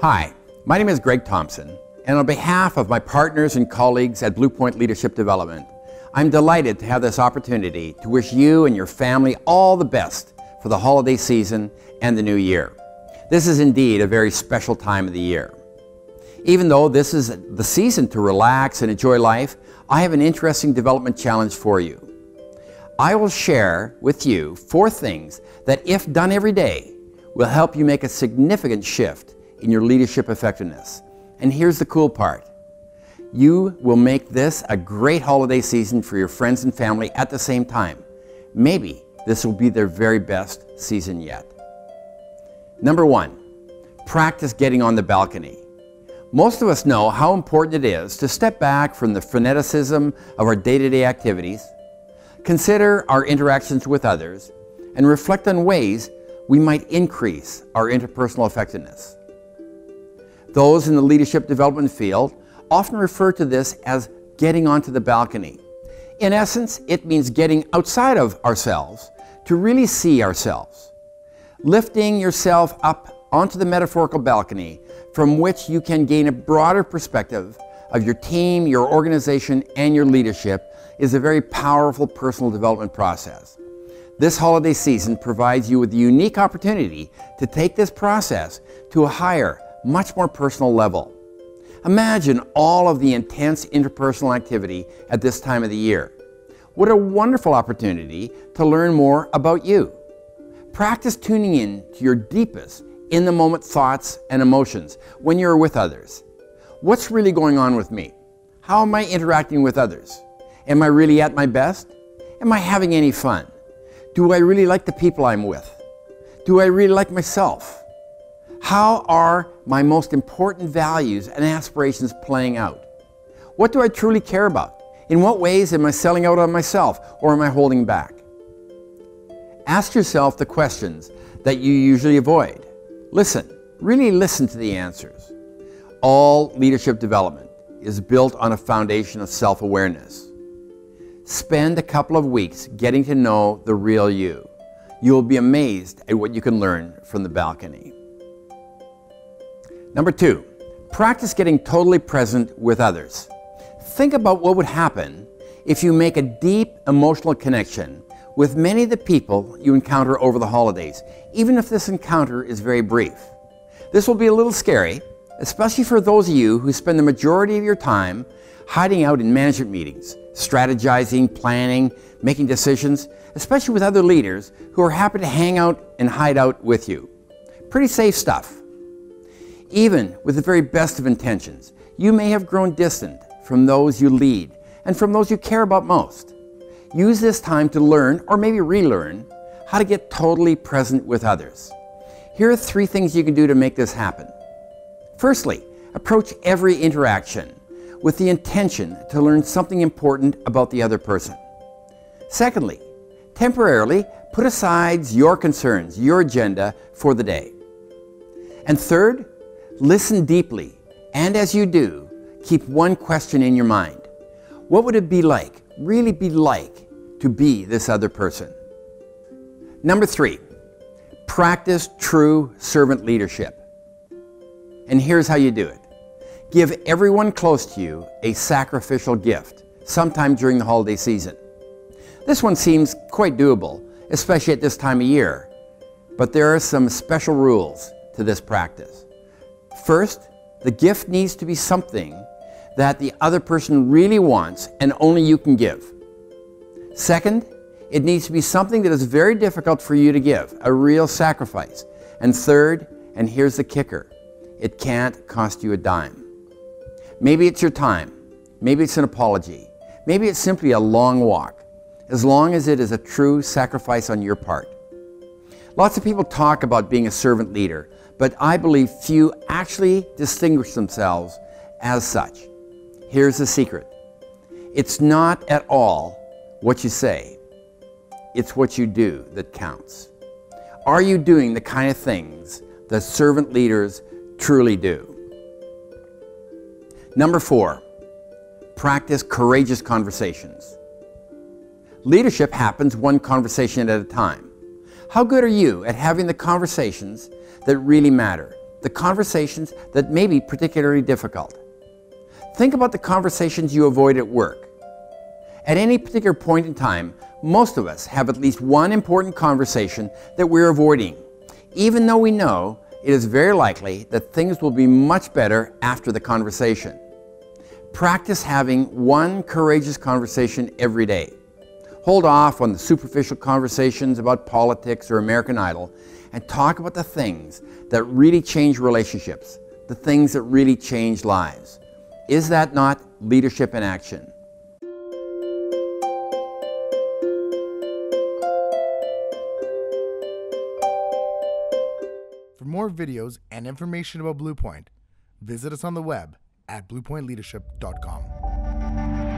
Hi, my name is Greg Thompson, and on behalf of my partners and colleagues at Blue Point Leadership Development, I'm delighted to have this opportunity to wish you and your family all the best for the holiday season and the new year. This is indeed a very special time of the year. Even though this is the season to relax and enjoy life, I have an interesting development challenge for you. I will share with you 4 things that, if done every day, will help you make a significant shift in your leadership effectiveness. And here's the cool part. You will make this a great holiday season for your friends and family at the same time. Maybe this will be their very best season yet. Number 1, practice getting on the balcony. Most of us know how important it is to step back from the freneticism of our day-to-day activities, consider our interactions with others, and reflect on ways we might increase our interpersonal effectiveness. Those in the leadership development field often refer to this as getting onto the balcony. In essence, it means getting outside of ourselves to really see ourselves. Lifting yourself up onto the metaphorical balcony from which you can gain a broader perspective of your team, your organization, and your leadership is a very powerful personal development process. This holiday season provides you with the unique opportunity to take this process to a higher, much more personal level. Imagine all of the intense interpersonal activity at this time of the year. What a wonderful opportunity to learn more about you. Practice tuning in to your deepest, in-the-moment thoughts and emotions when you're with others. What's really going on with me? How am I interacting with others? Am I really at my best? Am I having any fun? Do I really like the people I'm with? Do I really like myself? How are my most important values and aspirations playing out? What do I truly care about? In what ways am I selling out on myself, or am I holding back? Ask yourself the questions that you usually avoid. Listen, really listen to the answers. All leadership development is built on a foundation of self-awareness. Spend a couple of weeks getting to know the real you. You will be amazed at what you can learn from the balcony. Number 2, practice getting totally present with others. Think about what would happen if you make a deep emotional connection with many of the people you encounter over the holidays, even if this encounter is very brief. This will be a little scary, especially for those of you who spend the majority of your time hiding out in management meetings, strategizing, planning, making decisions, especially with other leaders who are happy to hang out and hide out with you. Pretty safe stuff. Even with the very best of intentions, you may have grown distant from those you lead and from those you care about most. Use this time to learn, or maybe relearn, how to get totally present with others. Here are 3 things you can do to make this happen. Firstly, approach every interaction with the intention to learn something important about the other person. Secondly, temporarily put aside your concerns, your agenda for the day. And third, listen deeply, and as you do, keep one question in your mind. What would it be like, really be like, to be this other person? Number 3, practice true servant leadership. And here's how you do it. Give everyone close to you a sacrificial gift sometime during the holiday season. This one seems quite doable, especially at this time of year, but there are some special rules to this practice. First, the gift needs to be something that the other person really wants and only you can give. Second, it needs to be something that is very difficult for you to give, a real sacrifice. And third, and here's the kicker, it can't cost you a dime. Maybe it's your time, maybe it's an apology, maybe it's simply a long walk, as long as it is a true sacrifice on your part. Lots of people talk about being a servant leader, but I believe few actually distinguish themselves as such. Here's the secret. It's not at all what you say. It's what you do that counts. Are you doing the kind of things that servant leaders truly do? Number 4, practice courageous conversations. Leadership happens one conversation at a time. How good are you at having the conversations that really matter, the conversations that may be particularly difficult. Think about the conversations you avoid at work. At any particular point in time, most of us have at least one important conversation that we're avoiding, even though we know it is very likely that things will be much better after the conversation. Practice having one courageous conversation every day. Hold off on the superficial conversations about politics or American Idol and talk about the things that really change relationships, the things that really change lives. Is that not leadership in action? For more videos and information about Blue Point, visit us on the web at bluepointleadership.com.